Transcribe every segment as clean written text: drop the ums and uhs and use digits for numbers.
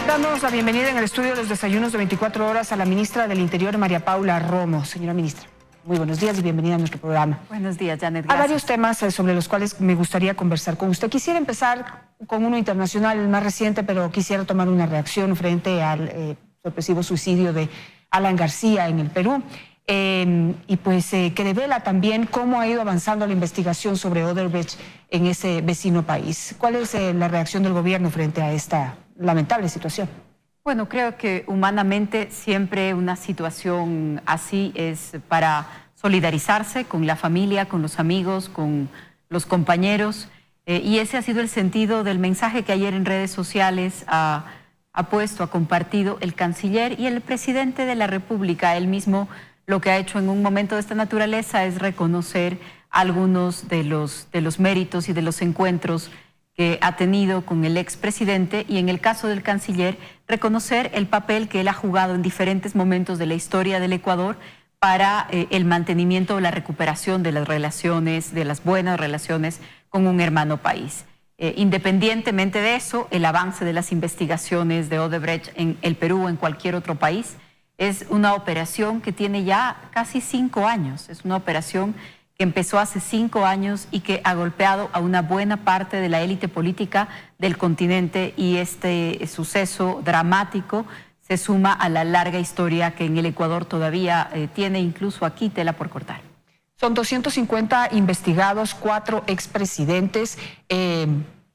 Damos la bienvenida en el estudio de los desayunos de 24 horas a la ministra del Interior, María Paula Romo. Señora ministra, muy buenos días y bienvenida a nuestro programa. Buenos días, Janet. Hay varios temas sobre los cuales me gustaría conversar con usted. Quisiera empezar con uno internacional, el más reciente, pero quisiera tomar una reacción frente al sorpresivo suicidio de Alan García en el Perú. Que revela también cómo ha ido avanzando la investigación sobre Odebrecht en ese vecino país. ¿Cuál es la reacción del gobierno frente a esta lamentable situación? Bueno, creo que humanamente siempre una situación así es para solidarizarse con la familia, con los amigos, con los compañeros, y ese ha sido el sentido del mensaje que ayer en redes sociales ha compartido el canciller y el presidente de la República. Él mismo lo que ha hecho en un momento de esta naturaleza es reconocer algunos de los méritos y de los encuentros que ha tenido con el expresidente, y en el caso del canciller, reconocer el papel que él ha jugado en diferentes momentos de la historia del Ecuador para el mantenimiento o la recuperación de las relaciones, de las buenas relaciones con un hermano país. Independientemente de eso, el avance de las investigaciones de Odebrecht en el Perú o en cualquier otro país es una operación que tiene ya casi 5 años. Es una operación que empezó hace 5 años y que ha golpeado a una buena parte de la élite política del continente, y este suceso dramático se suma a la larga historia que en el Ecuador todavía tiene incluso aquí tela por cortar. Son 250 investigados, 4 expresidentes.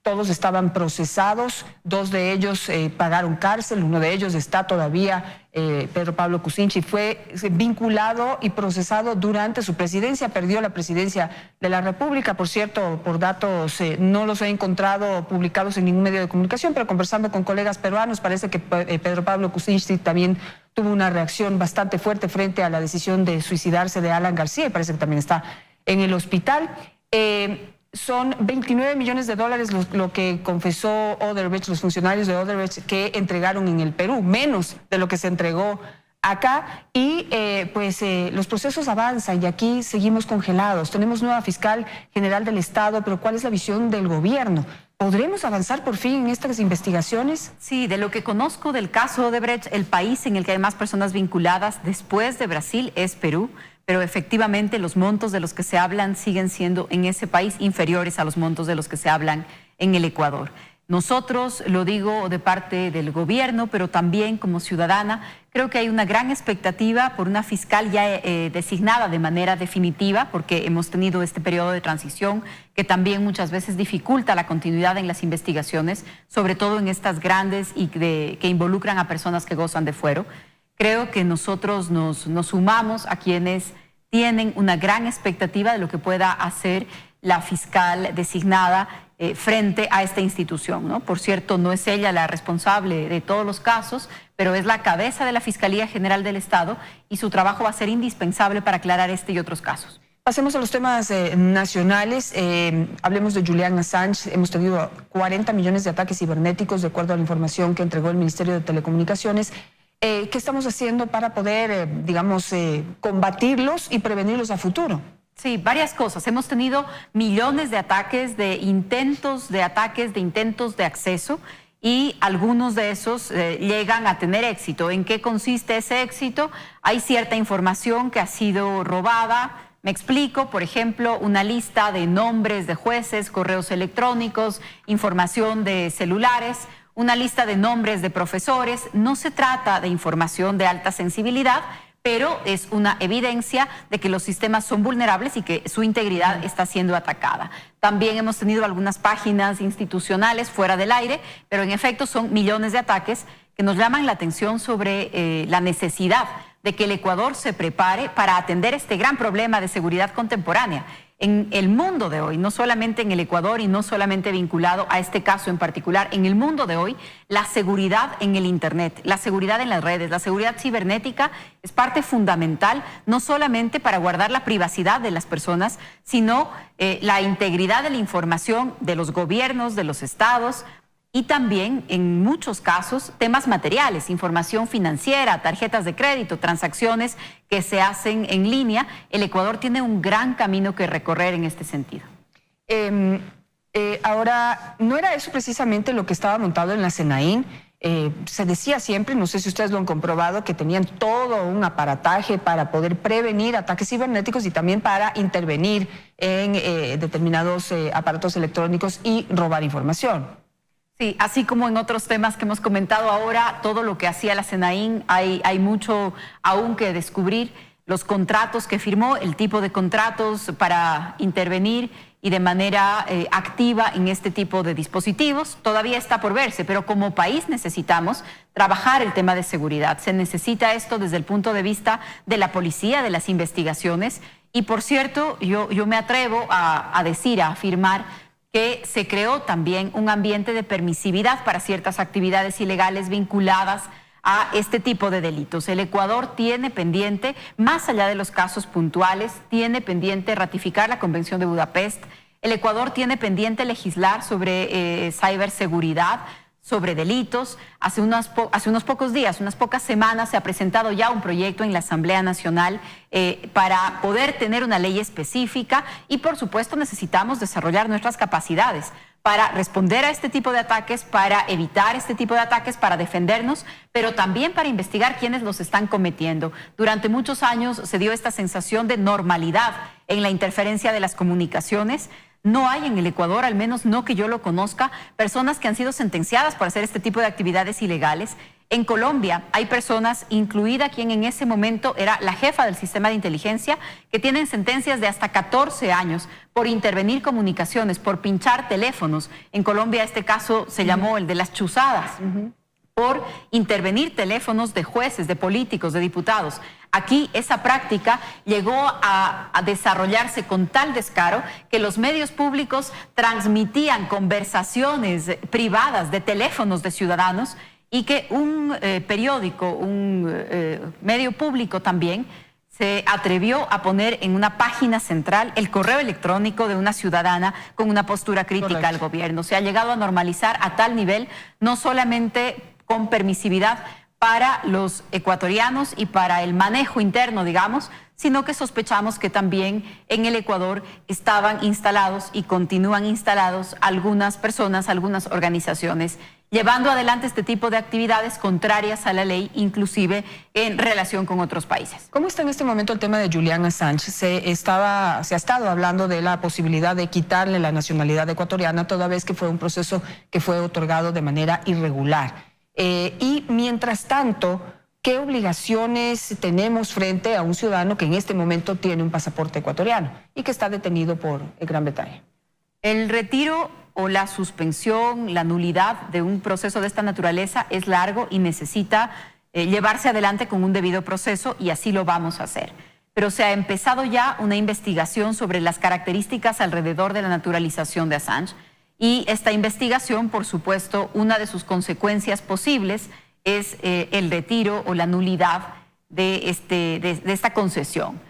Todos estaban procesados, 2 de ellos pagaron cárcel, uno de ellos está todavía, Pedro Pablo Kuczynski, fue vinculado y procesado durante su presidencia, perdió la presidencia de la República. Por cierto, por datos no los he encontrado publicados en ningún medio de comunicación, pero conversando con colegas peruanos parece que Pedro Pablo Kuczynski también tuvo una reacción bastante fuerte frente a la decisión de suicidarse de Alan García, y parece que también está en el hospital. Son 29 millones de dólares lo que confesó Odebrecht, los funcionarios de Odebrecht que entregaron en el Perú, menos de lo que se entregó acá, y los procesos avanzan y aquí seguimos congelados. Tenemos nueva fiscal general del Estado, pero ¿cuál es la visión del gobierno? ¿Podremos avanzar por fin en estas investigaciones? Sí, de lo que conozco del caso Odebrecht, el país en el que hay más personas vinculadas después de Brasil es Perú, pero efectivamente los montos de los que se hablan siguen siendo en ese país inferiores a los montos de los que se hablan en el Ecuador. Nosotros, lo digo de parte del gobierno, pero también como ciudadana, creo que hay una gran expectativa por una fiscal ya designada de manera definitiva, porque hemos tenido este periodo de transición que también muchas veces dificulta la continuidad en las investigaciones, sobre todo en estas grandes y que involucran a personas que gozan de fuero. Creo que nosotros nos sumamos a quienes tienen una gran expectativa de lo que pueda hacer la fiscal designada frente a esta institución, ¿no? Por cierto, no es ella la responsable de todos los casos, pero es la cabeza de la Fiscalía General del Estado, y su trabajo va a ser indispensable para aclarar este y otros casos. Pasemos a los temas nacionales. Hablemos de Julian Assange. Hemos tenido 40 millones de ataques cibernéticos, de acuerdo a la información que entregó el Ministerio de Telecomunicaciones. ¿Qué estamos haciendo para poder, combatirlos y prevenirlos a futuro? Sí, varias cosas. Hemos tenido millones de ataques, de intentos de acceso, y algunos de esos llegan a tener éxito. ¿En qué consiste ese éxito? Hay cierta información que ha sido robada. Me explico, por ejemplo, una lista de nombres de jueces, correos electrónicos, información de celulares, una lista de nombres de profesores. No se trata de información de alta sensibilidad, pero es una evidencia de que los sistemas son vulnerables y que su integridad está siendo atacada. También hemos tenido algunas páginas institucionales fuera del aire, pero en efecto son millones de ataques que nos llaman la atención sobre la necesidad de que el Ecuador se prepare para atender este gran problema de seguridad contemporánea. En el mundo de hoy, no solamente en el Ecuador y no solamente vinculado a este caso en particular, en el mundo de hoy, la seguridad en el Internet, la seguridad en las redes, la seguridad cibernética es parte fundamental, no solamente para guardar la privacidad de las personas, sino la integridad de la información de los gobiernos, de los estados, y también, en muchos casos, temas materiales, información financiera, tarjetas de crédito, transacciones que se hacen en línea. El Ecuador tiene un gran camino que recorrer en este sentido. Ahora, ¿no era eso precisamente lo que estaba montado en la SENAIN? Se decía siempre, no sé si ustedes lo han comprobado, que tenían todo un aparataje para poder prevenir ataques cibernéticos y también para intervenir en determinados aparatos electrónicos y robar información. Sí, así como en otros temas que hemos comentado ahora, todo lo que hacía la SENAIN, hay mucho aún que descubrir. Los contratos que firmó, el tipo de contratos para intervenir y de manera activa en este tipo de dispositivos, todavía está por verse, pero como país necesitamos trabajar el tema de seguridad. Se necesita esto desde el punto de vista de la policía, de las investigaciones. Y por cierto, yo me atrevo a decir, a afirmar que se creó también un ambiente de permisividad para ciertas actividades ilegales vinculadas a este tipo de delitos. El Ecuador tiene pendiente, más allá de los casos puntuales, tiene pendiente ratificar la Convención de Budapest. El Ecuador tiene pendiente legislar sobre ciberseguridad, sobre delitos. Hace unos pocos días, unas pocas semanas, se ha presentado ya un proyecto en la Asamblea Nacional para poder tener una ley específica y, por supuesto, necesitamos desarrollar nuestras capacidades para responder a este tipo de ataques, para evitar este tipo de ataques, para defendernos, pero también para investigar quiénes los están cometiendo. Durante muchos años se dio esta sensación de normalidad en la interferencia de las comunicaciones. No hay en el Ecuador, al menos no que yo lo conozca, personas que han sido sentenciadas por hacer este tipo de actividades ilegales. En Colombia hay personas, incluida quien en ese momento era la jefa del sistema de inteligencia, que tienen sentencias de hasta 14 años por intervenir comunicaciones, por pinchar teléfonos. En Colombia este caso se llamó el de las chuzadas. Por intervenir teléfonos de jueces, de políticos, de diputados. Aquí esa práctica llegó a desarrollarse con tal descaro que los medios públicos transmitían conversaciones privadas de teléfonos de ciudadanos y que un periódico, un medio público también, se atrevió a poner en una página central el correo electrónico de una ciudadana con una postura crítica al gobierno. Se ha llegado a normalizar a tal nivel, no solamente con permisividad para los ecuatorianos y para el manejo interno, digamos, sino que sospechamos que también en el Ecuador estaban instalados y continúan instalados algunas personas, algunas organizaciones, llevando adelante este tipo de actividades contrarias a la ley, inclusive en relación con otros países. ¿Cómo está en este momento el tema de Julian Assange? Se ha estado hablando de la posibilidad de quitarle la nacionalidad ecuatoriana, toda vez que fue un proceso que fue otorgado de manera irregular. Y mientras tanto, ¿qué obligaciones tenemos frente a un ciudadano que en este momento tiene un pasaporte ecuatoriano y que está detenido por Gran Bretaña? El retiro o la suspensión, la nulidad de un proceso de esta naturaleza es largo y necesita llevarse adelante con un debido proceso, y así lo vamos a hacer. Pero se ha empezado ya una investigación sobre las características alrededor de la naturalización de Assange. Y esta investigación, por supuesto, una de sus consecuencias posibles es el retiro o la nulidad de esta concesión.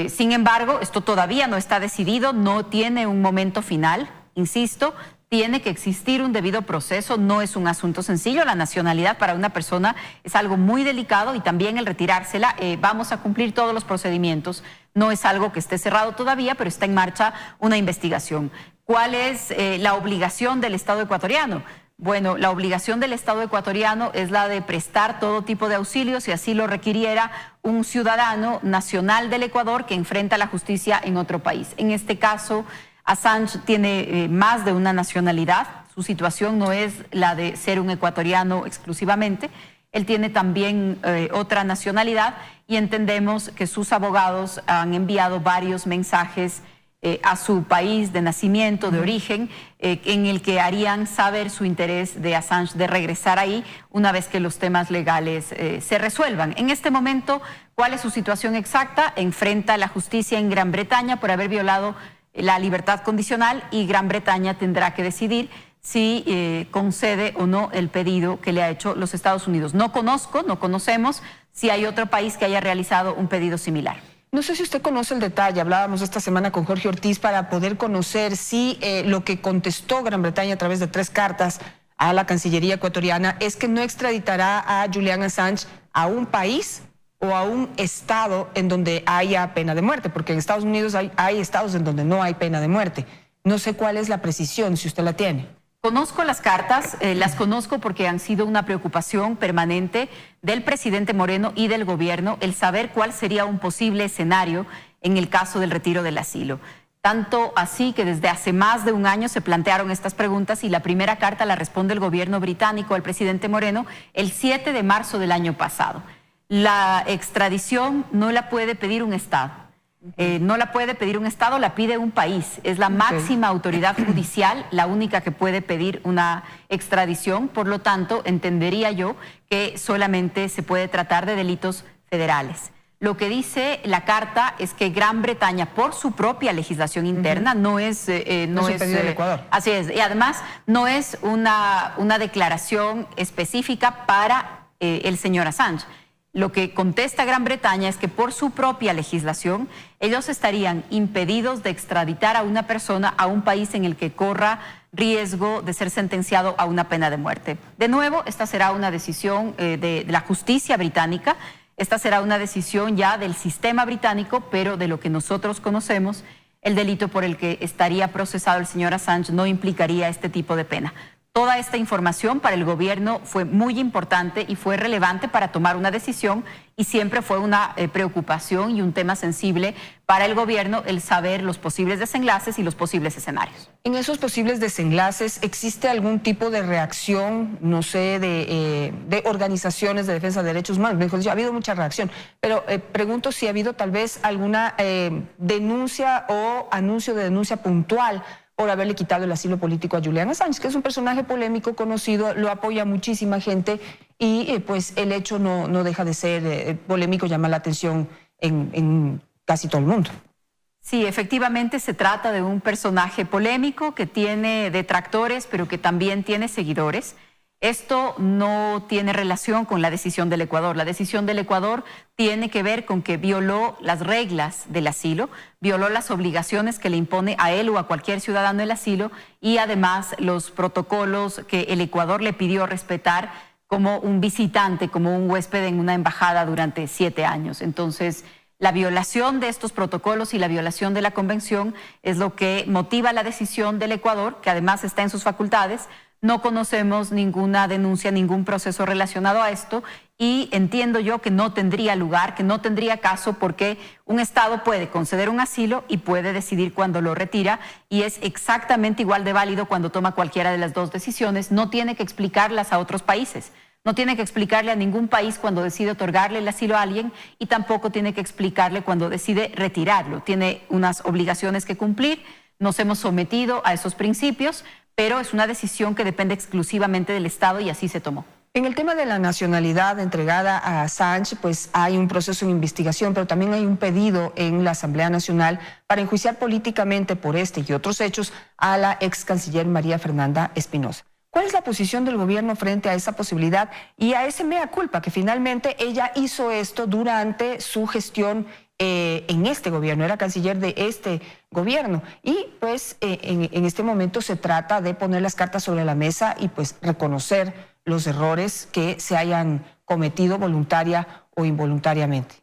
Sin embargo, esto todavía no está decidido, no tiene un momento final, insisto, tiene que existir un debido proceso, no es un asunto sencillo. La nacionalidad para una persona es algo muy delicado y también el retirársela, vamos a cumplir todos los procedimientos. No es algo que esté cerrado todavía, pero está en marcha una investigación. ¿Cuál es la obligación del Estado ecuatoriano? Bueno, la obligación del Estado ecuatoriano es la de prestar todo tipo de auxilios, si así lo requiriera un ciudadano nacional del Ecuador que enfrenta la justicia en otro país. En este caso, Assange tiene más de una nacionalidad. Su situación no es la de ser un ecuatoriano exclusivamente. Él tiene también otra nacionalidad y entendemos que sus abogados han enviado varios mensajes a su país de nacimiento, de origen, en el que harían saber su interés de Assange de regresar ahí una vez que los temas legales se resuelvan. En este momento, ¿cuál es su situación exacta? Enfrenta la justicia en Gran Bretaña por haber violado la libertad condicional y Gran Bretaña tendrá que decidir si concede o no el pedido que le ha hecho los Estados Unidos. No conocemos si hay otro país que haya realizado un pedido similar. No sé si usted conoce el detalle, hablábamos esta semana con Jorge Ortiz para poder conocer si lo que contestó Gran Bretaña a través de 3 cartas a la Cancillería ecuatoriana es que no extraditará a Julian Assange a un país o a un estado en donde haya pena de muerte, porque en Estados Unidos hay estados en donde no hay pena de muerte. No sé cuál es la precisión, si usted la tiene. Conozco las cartas, las conozco porque han sido una preocupación permanente del presidente Moreno y del gobierno el saber cuál sería un posible escenario en el caso del retiro del asilo. Tanto así que desde hace más de un año se plantearon estas preguntas y la primera carta la responde el gobierno británico al presidente Moreno el 7 de marzo del año pasado. La extradición no la puede pedir un Estado. No la puede pedir un Estado, la pide un país. Es la máxima autoridad judicial la única que puede pedir una extradición. Por lo tanto, entendería yo que solamente se puede tratar de delitos federales. Lo que dice la carta es que Gran Bretaña, por su propia legislación interna, no es pedido del Ecuador. Así es. Y además no es una declaración específica para el señor Assange. Lo que contesta Gran Bretaña es que por su propia legislación ellos estarían impedidos de extraditar a una persona a un país en el que corra riesgo de ser sentenciado a una pena de muerte. De nuevo, esta será una decisión de la justicia británica, esta será una decisión ya del sistema británico, pero de lo que nosotros conocemos, el delito por el que estaría procesado el señor Assange no implicaría este tipo de pena. Toda esta información para el gobierno fue muy importante y fue relevante para tomar una decisión y siempre fue una preocupación y un tema sensible para el gobierno el saber los posibles desenlaces y los posibles escenarios. En esos posibles desenlaces, ¿existe algún tipo de reacción, no sé, de organizaciones de defensa de derechos humanos? Me dijo, ha habido mucha reacción, pero pregunto si ha habido tal vez alguna denuncia o anuncio de denuncia puntual por haberle quitado el asilo político a Julian Assange, que es un personaje polémico, conocido, lo apoya muchísima gente y pues el hecho no deja de ser polémico, llama la atención en casi todo el mundo. Sí, efectivamente se trata de un personaje polémico que tiene detractores, pero que también tiene seguidores. Esto no tiene relación con la decisión del Ecuador. La decisión del Ecuador tiene que ver con que violó las reglas del asilo, violó las obligaciones que le impone a él o a cualquier ciudadano el asilo y además los protocolos que el Ecuador le pidió respetar como un visitante, como un huésped en una embajada durante 7 años. Entonces, la violación de estos protocolos y la violación de la convención es lo que motiva la decisión del Ecuador, que además está en sus facultades. No conocemos ninguna denuncia, ningún proceso relacionado a esto y entiendo yo que no tendría lugar, que no tendría caso porque un Estado puede conceder un asilo y puede decidir cuándo lo retira y es exactamente igual de válido cuando toma cualquiera de las dos decisiones. No tiene que explicarlas a otros países, no tiene que explicarle a ningún país cuando decide otorgarle el asilo a alguien y tampoco tiene que explicarle cuando decide retirarlo. Tiene unas obligaciones que cumplir, nos hemos sometido a esos principios, pero es una decisión que depende exclusivamente del Estado y así se tomó. En el tema de la nacionalidad entregada a Assange, pues hay un proceso de investigación, pero también hay un pedido en la Asamblea Nacional para enjuiciar políticamente por este y otros hechos a la ex canciller María Fernanda Espinosa. ¿Cuál es la posición del gobierno frente a esa posibilidad y a ese mea culpa que finalmente ella hizo esto durante su gestión en este gobierno, era canciller de este gobierno y pues en este momento se trata de poner las cartas sobre la mesa y pues reconocer los errores que se hayan cometido voluntaria o involuntariamente?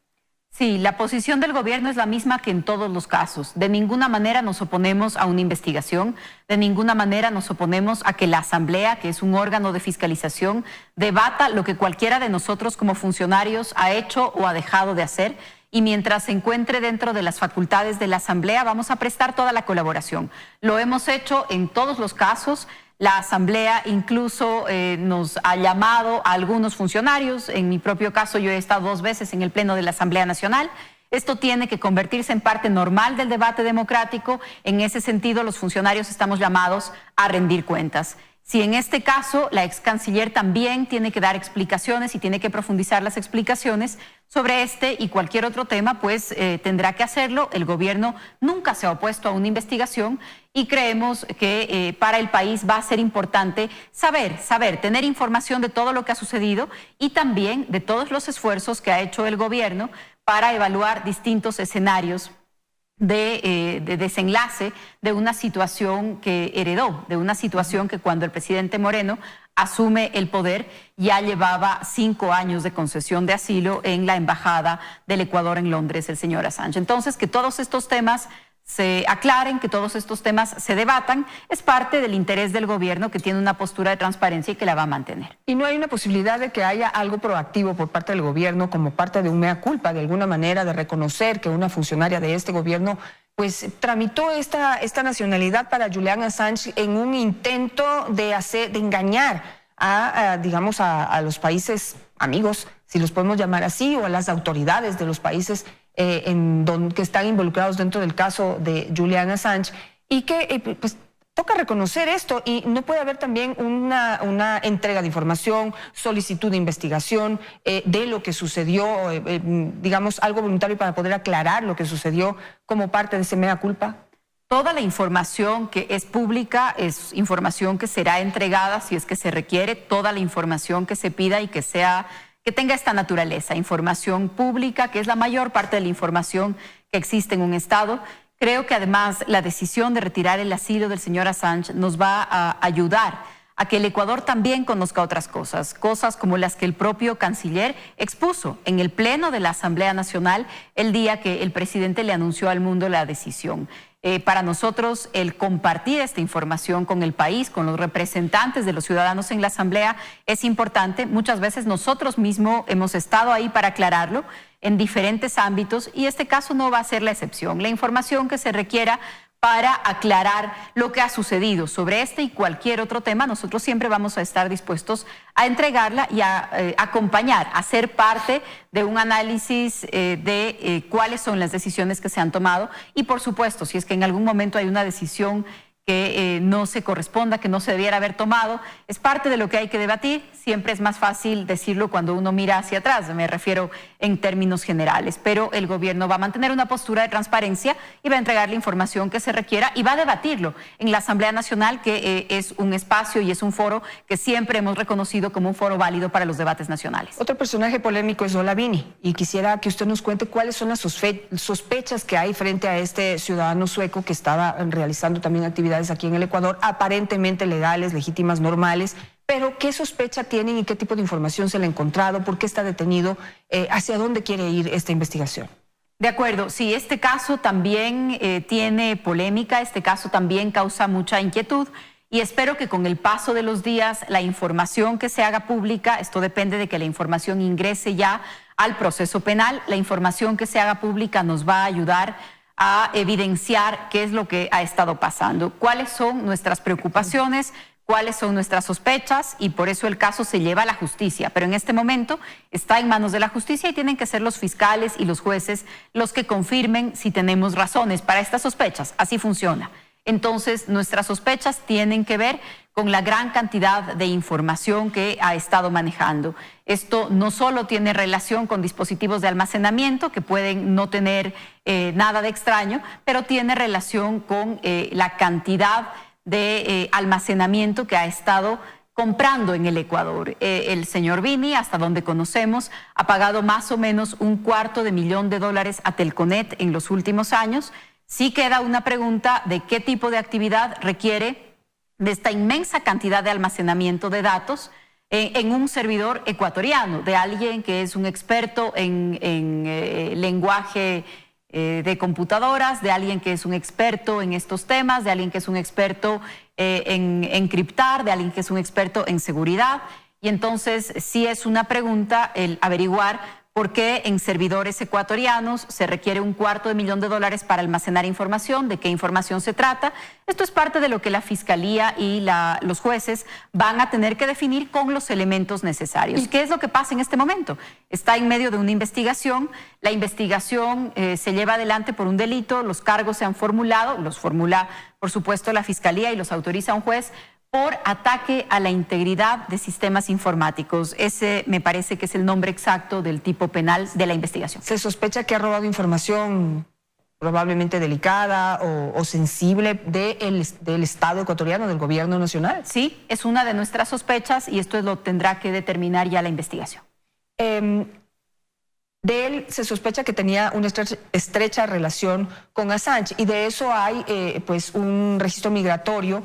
Sí, la posición del gobierno es la misma que en todos los casos. De ninguna manera nos oponemos a una investigación, de ninguna manera nos oponemos a que la Asamblea, que es un órgano de fiscalización, debata lo que cualquiera de nosotros como funcionarios ha hecho o ha dejado de hacer. Y mientras se encuentre dentro de las facultades de la Asamblea, vamos a prestar toda la colaboración. Lo hemos hecho en todos los casos. La Asamblea incluso nos ha llamado a algunos funcionarios. En mi propio caso, yo he estado 2 veces en el Pleno de la Asamblea Nacional. Esto tiene que convertirse en parte normal del debate democrático. En ese sentido, los funcionarios estamos llamados a rendir cuentas. Si en este caso la ex canciller también tiene que dar explicaciones y tiene que profundizar las explicaciones sobre este y cualquier otro tema, pues tendrá que hacerlo. El gobierno nunca se ha opuesto a una investigación y creemos que para el país va a ser importante saber, tener información de todo lo que ha sucedido y también de todos los esfuerzos que ha hecho el gobierno para evaluar distintos escenarios de desenlace de una situación que heredó, de una situación que cuando el presidente Moreno asume el poder ya llevaba 5 años de concesión de asilo en la embajada del Ecuador en Londres, el señor Assange. Entonces, que todos estos temas se aclaren, que todos estos temas se debatan. Es parte del interés del gobierno, que tiene una postura de transparencia y que la va a mantener. ¿Y no hay una posibilidad de que haya algo proactivo por parte del gobierno, como parte de un mea culpa, de alguna manera, de reconocer que una funcionaria de este gobierno pues tramitó esta nacionalidad para Julian Assange en un intento de engañar digamos, a los países amigos, si los podemos llamar así, o a las autoridades de los países que están involucrados dentro del caso de Julian Assange, y que pues toca reconocer esto, y no puede haber también una entrega de información, solicitud de investigación de lo que sucedió, digamos, algo voluntario para poder aclarar lo que sucedió como parte de ese mea culpa? Toda la información que es pública es información que será entregada si es que se requiere. Toda la información que se pida y que tenga esta naturaleza, información pública, que es la mayor parte de la información que existe en un Estado. Creo que además la decisión de retirar el asilo del señor Assange nos va a ayudar a que el Ecuador también conozca otras cosas como las que el propio canciller expuso en el Pleno de la Asamblea Nacional el día que el presidente le anunció al mundo la decisión. Para nosotros, el compartir esta información con el país, con los representantes de los ciudadanos en la Asamblea, es importante. Muchas veces nosotros mismos hemos estado ahí para aclararlo en diferentes ámbitos, y este caso no va a ser la excepción. La información que se requiera para aclarar lo que ha sucedido sobre este y cualquier otro tema, nosotros siempre vamos a estar dispuestos a entregarla y a acompañar, a ser parte de un análisis de cuáles son las decisiones que se han tomado, y por supuesto, si es que en algún momento hay una decisión que no se corresponda, que no se debiera haber tomado, es parte de lo que hay que debatir. Siempre es más fácil decirlo cuando uno mira hacia atrás, me refiero en términos generales, pero el gobierno va a mantener una postura de transparencia y va a entregar la información que se requiera y va a debatirlo en la Asamblea Nacional, que es un espacio y es un foro que siempre hemos reconocido como un foro válido para los debates nacionales. Otro personaje polémico es Ola Vini, y quisiera que usted nos cuente cuáles son las sospechas que hay frente a este ciudadano sueco que estaba realizando también actividades aquí en el Ecuador, aparentemente legales, legítimas, normales, pero ¿qué sospecha tienen y qué tipo de información se le ha encontrado? ¿Por qué está detenido? ¿Hacia dónde quiere ir esta investigación? De acuerdo, sí, este caso también tiene polémica, este caso también causa mucha inquietud, y espero que con el paso de los días la información que se haga pública, esto depende de que la información ingrese ya al proceso penal, la información que se haga pública nos va a ayudar a evidenciar qué es lo que ha estado pasando, cuáles son nuestras preocupaciones, cuáles son nuestras sospechas, y por eso el caso se lleva a la justicia. Pero en este momento está en manos de la justicia y tienen que ser los fiscales y los jueces los que confirmen si tenemos razones para estas sospechas. Así funciona. Entonces, nuestras sospechas tienen que ver con la gran cantidad de información que ha estado manejando. Esto no solo tiene relación con dispositivos de almacenamiento, que pueden no tener nada de extraño, pero tiene relación con la cantidad de almacenamiento que ha estado comprando en el Ecuador. El señor Vini, hasta donde conocemos, ha pagado más o menos $250,000 a Telconet en los últimos años. Sí queda una pregunta de qué tipo de actividad requiere de esta inmensa cantidad de almacenamiento de datos en un servidor ecuatoriano, de alguien que es un experto en lenguaje de computadoras, de alguien que es un experto en estos temas, de alguien que es un experto en encriptar, de alguien que es un experto en seguridad. Y entonces sí es una pregunta el averiguar por qué en servidores ecuatorianos se requiere $250,000 para almacenar información, de qué información se trata. Esto es parte de lo que la Fiscalía y los jueces van a tener que definir con los elementos necesarios. ¿Qué es lo que pasa en este momento? Está en medio de una investigación, la investigación se lleva adelante por un delito, los cargos se han formulado, los formula por supuesto la Fiscalía y los autoriza un juez, por ataque a la integridad de sistemas informáticos. Ese me parece que es el nombre exacto del tipo penal de la investigación. Se sospecha que ha robado información probablemente delicada o sensible del Estado ecuatoriano, del gobierno nacional. Sí, es una de nuestras sospechas y esto lo tendrá que determinar ya la investigación. De él se sospecha que tenía una estrecha relación con Assange, y de eso hay pues un registro migratorio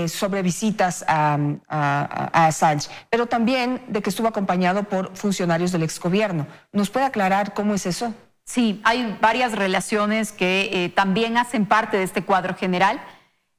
sobre visitas a Assange, pero también de que estuvo acompañado por funcionarios del exgobierno. ¿Nos puede aclarar cómo es eso? Sí, hay varias relaciones que también hacen parte de este cuadro general.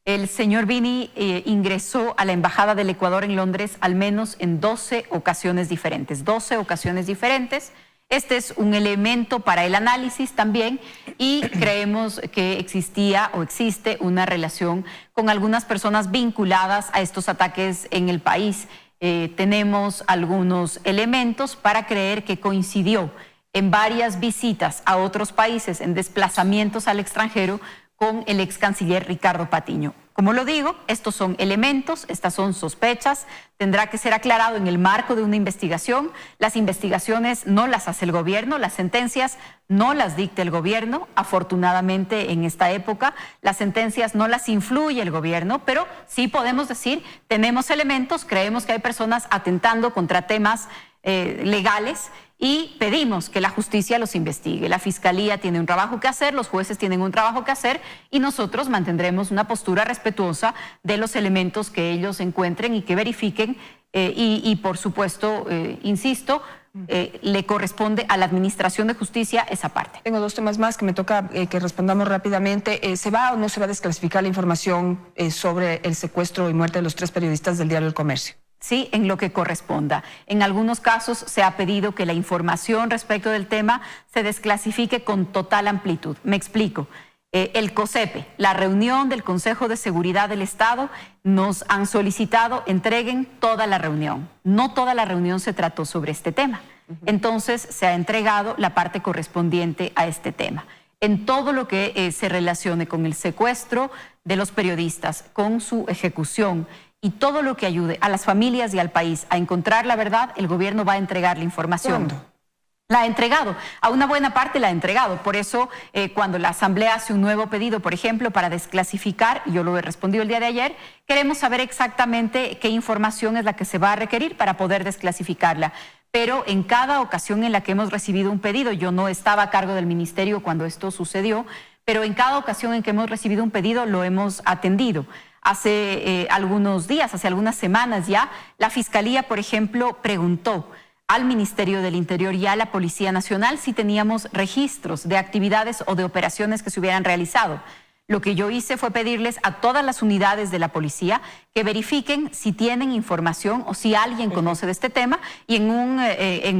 El señor Vini ingresó a la Embajada del Ecuador en Londres al menos en 12 ocasiones diferentes. 12 ocasiones diferentes. Este es un elemento para el análisis también y creemos que existía o existe una relación con algunas personas vinculadas a estos ataques en el país. Tenemos algunos elementos para creer que coincidió en varias visitas a otros países, en desplazamientos al extranjero, con el ex canciller Ricardo Patiño. Como lo digo, estos son elementos, estas son sospechas, tendrá que ser aclarado en el marco de una investigación. Las investigaciones no las hace el gobierno, las sentencias no las dicta el gobierno, afortunadamente en esta época, las sentencias no las influye el gobierno, pero sí podemos decir, tenemos elementos, creemos que hay personas atentando contra temas legales y pedimos que la justicia los investigue. La Fiscalía tiene un trabajo que hacer, los jueces tienen un trabajo que hacer y nosotros mantendremos una postura respetuosa de los elementos que ellos encuentren y que verifiquen y por supuesto, insisto, le corresponde a la Administración de Justicia esa parte. Tengo dos temas más que me toca que respondamos rápidamente. ¿Se va o no se va a desclasificar la información sobre el secuestro y muerte de los 3 periodistas del diario El Comercio? Sí, en lo que corresponda. En algunos casos se ha pedido que la información respecto del tema se desclasifique con total amplitud. Me explico. El COSEPE, la reunión del Consejo de Seguridad del Estado, nos han solicitado entreguen toda la reunión. No toda la reunión se trató sobre este tema. Entonces se ha entregado la parte correspondiente a este tema. En todo lo que se relacione con el secuestro de los periodistas, con su ejecución, y todo lo que ayude a las familias y al país a encontrar la verdad, el gobierno va a entregar la información. ¿Cuándo? La ha entregado, a una buena parte la ha entregado. Por eso, cuando la Asamblea hace un nuevo pedido, por ejemplo, para desclasificar, y yo lo he respondido el día de ayer, queremos saber exactamente qué información es la que se va a requerir para poder desclasificarla. Pero en cada ocasión en la que hemos recibido un pedido, yo no estaba a cargo del ministerio cuando esto sucedió, pero en cada ocasión en que hemos recibido un pedido lo hemos atendido. Hace algunos días, hace algunas semanas ya, la Fiscalía, por ejemplo, preguntó al Ministerio del Interior y a la Policía Nacional si teníamos registros de actividades o de operaciones que se hubieran realizado. Lo que yo hice fue pedirles a todas las unidades de la policía que verifiquen si tienen información o si alguien conoce de este tema y en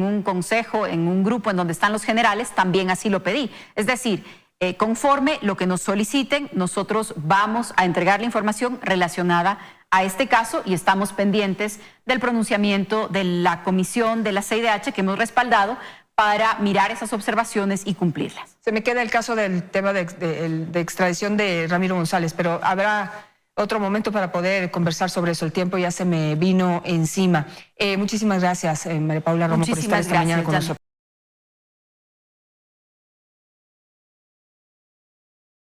un consejo, en un grupo en donde están los generales, también así lo pedí. Es decir, conforme lo que nos soliciten, nosotros vamos a entregar la información relacionada a este caso y estamos pendientes del pronunciamiento de la comisión de la CIDH que hemos respaldado para mirar esas observaciones y cumplirlas. Se me queda el caso del tema de extradición de Ramiro González, pero habrá otro momento para poder conversar sobre eso. El tiempo ya se me vino encima. Muchísimas gracias, María Paula Romo, por estar esta mañana con nosotros.